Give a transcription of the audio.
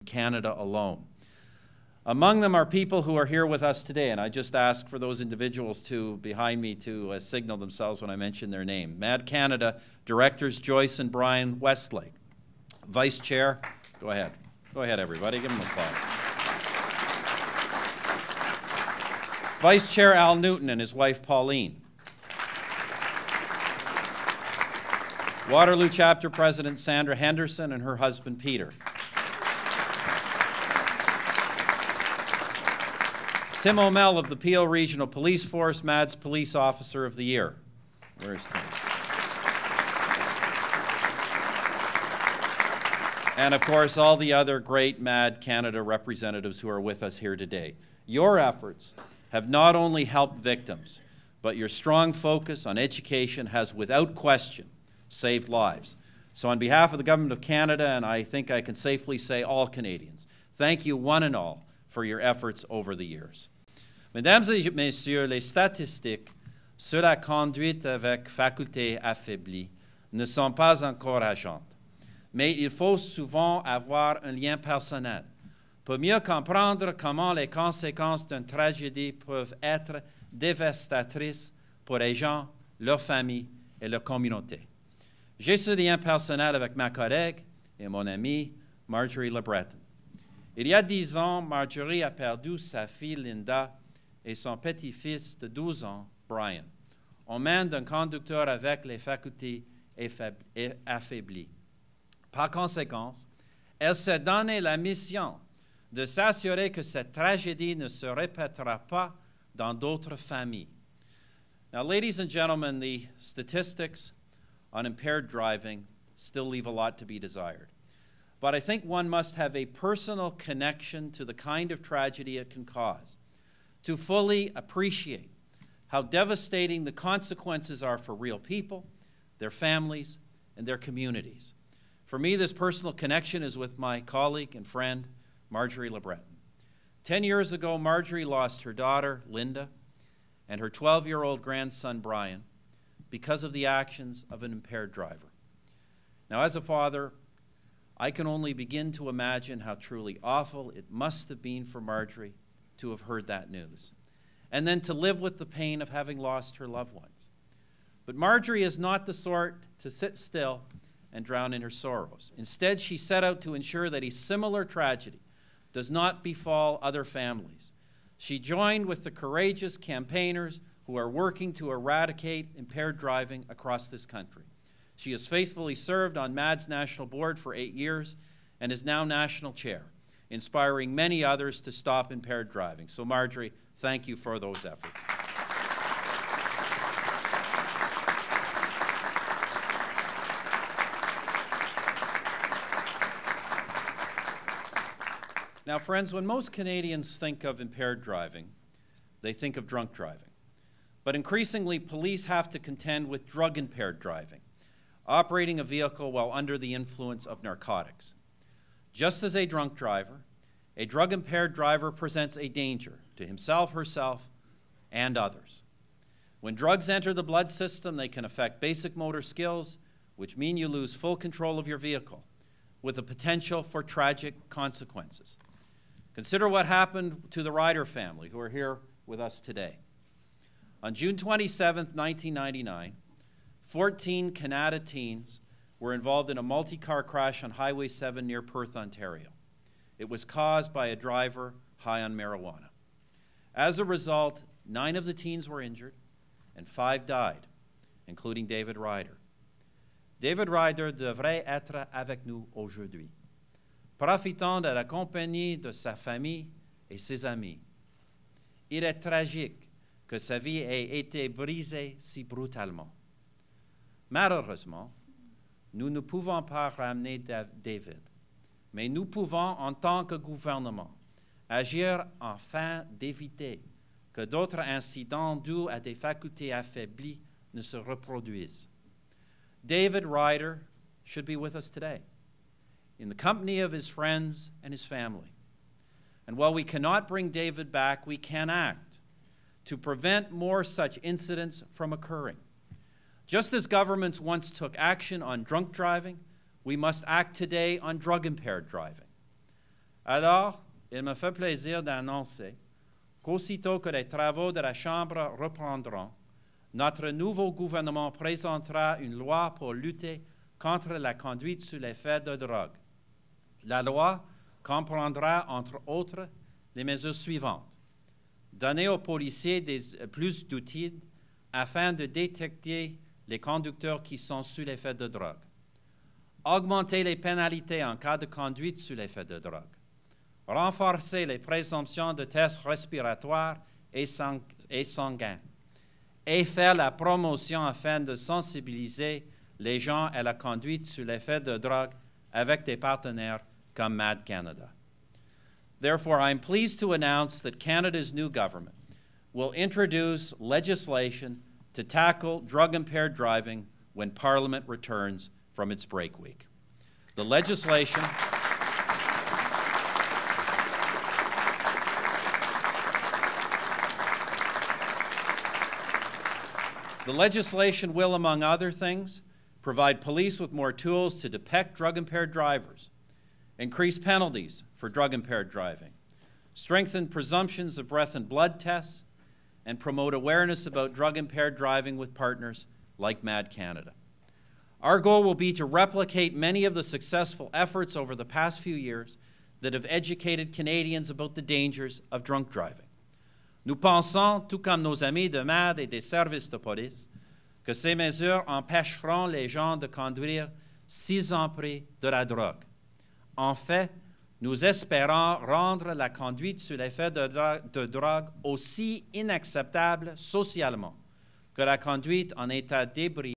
Canada alone. Among them are people who are here with us today, and I just ask for those individuals behind me to signal themselves when I mention their name. MAD Canada Directors Joyce and Brian Westlake. Vice Chair, go ahead. Go ahead, everybody. Give them applause. Vice Chair Al Newton and his wife Pauline. Waterloo Chapter President Sandra Henderson and her husband Peter. Tim O'Mell of the Peel Regional Police Force, MAD's Police Officer of the Year. Where is Tim? And of course, all the other great MAD Canada representatives who are with us here today. Your efforts have not only helped victims, but your strong focus on education has without question saved lives. So on behalf of the Government of Canada, and I think I can safely say all Canadians, thank you one and all for your efforts over the years. Mesdames et messieurs, les statistiques sur la conduite avec faculté affaiblie ne sont pas encourageantes, mais il faut souvent avoir un lien personnel pour mieux comprendre comment les conséquences d'une tragédie peuvent être dévastatrices pour les gens, leurs familles et leur communauté. J'ai ce lien personnel avec ma collègue et mon amie Marjorie Le Breton. Il y a 10 ans, Marjorie a perdu sa fille Linda et son petit-fils de 12 ans, Brian, aux mains d'un conducteur avec les facultés affaiblies. Par conséquent, elle s'est donné la mission de s'assurer que cette tragédie ne se répétera pas dans d'autres familles. Now, ladies and gentlemen, the statistics on impaired driving still leave a lot to be desired. But I think one must have a personal connection to the kind of tragedy it can cause to fully appreciate how devastating the consequences are for real people, their families, and their communities. For me, this personal connection is with my colleague and friend, Marjorie Le Breton. 10 years ago, Marjorie lost her daughter, Linda, and her 12-year-old grandson, Brian, because of the actions of an impaired driver. Now, as a father, I can only begin to imagine how truly awful it must have been for Marjorie to have heard that news, and then to live with the pain of having lost her loved ones. But Marjorie is not the sort to sit still and drown in her sorrows. Instead, she set out to ensure that a similar tragedy does not befall other families. She joined with the courageous campaigners who are working to eradicate impaired driving across this country. She has faithfully served on MAD's National Board for 8 years and is now National Chair, inspiring many others to stop impaired driving. So Marjorie, thank you for those efforts. Now, friends, when most Canadians think of impaired driving, they think of drunk driving. But increasingly, police have to contend with drug-impaired driving, operating a vehicle while under the influence of narcotics. Just as a drunk driver, a drug-impaired driver presents a danger to himself, herself, and others. When drugs enter the blood system, they can affect basic motor skills, which mean you lose full control of your vehicle, with the potential for tragic consequences. Consider what happened to the Ryder family, who are here with us today. On June 27, 1999, 14 Canada teens were involved in a multi-car crash on Highway 7 near Perth, Ontario. It was caused by a driver high on marijuana. As a result, 9 of the teens were injured and 5 died, including David Ryder. David Ryder devrait être avec nous aujourd'hui, profitant de la compagnie de sa famille et ses amis. Il est tragique que sa vie ait été brisée si brutalement. Malheureusement, nous ne pouvons pas ramener David, mais nous pouvons, en tant que gouvernement, agir afin d'éviter que d'autres incidents dus à des facultés affaiblies ne se reproduisent. David Ryder should be with us today, in the company of his friends and his family. And while we cannot bring David back, we can act to prevent more such incidents from occurring. Just as governments once took action on drunk driving, we must act today on drug-impaired driving. Alors, il me fait plaisir d'annoncer qu'aussitôt que les travaux de la Chambre reprendront, notre nouveau gouvernement présentera une loi pour lutter contre la conduite sous l'effet de drogue. La loi comprendra, entre autres, les mesures suivantes. Donner aux policiers plus d'outils afin de détecter les conducteurs qui sont sous l'effet de drogue. Augmenter les pénalités en cas de conduite sous l'effet de drogue. Renforcer les présomptions de tests respiratoires et sanguins. Et faire la promotion afin de sensibiliser les gens à la conduite sous l'effet de drogue avec des partenaires comme MAD Canada. Therefore, I'm pleased to announce that Canada's new government will introduce legislation to tackle drug-impaired driving when Parliament returns from its break week. The legislation will, among other things, provide police with more tools to detect drug-impaired drivers, increase penalties for drug-impaired driving, strengthen presumptions of breath and blood tests, and promote awareness about drug-impaired driving with partners like MAD Canada. Our goal will be to replicate many of the successful efforts over the past few years that have educated Canadians about the dangers of drunk driving. Nous pensons, tout comme nos amis de MAD et des services de police, que ces mesures empêcheront les gens de conduire 6 ans pris de la drogue. En fait, nous espérons rendre la conduite sous l'effet de drogue aussi inacceptable socialement que la conduite en état d'ébriété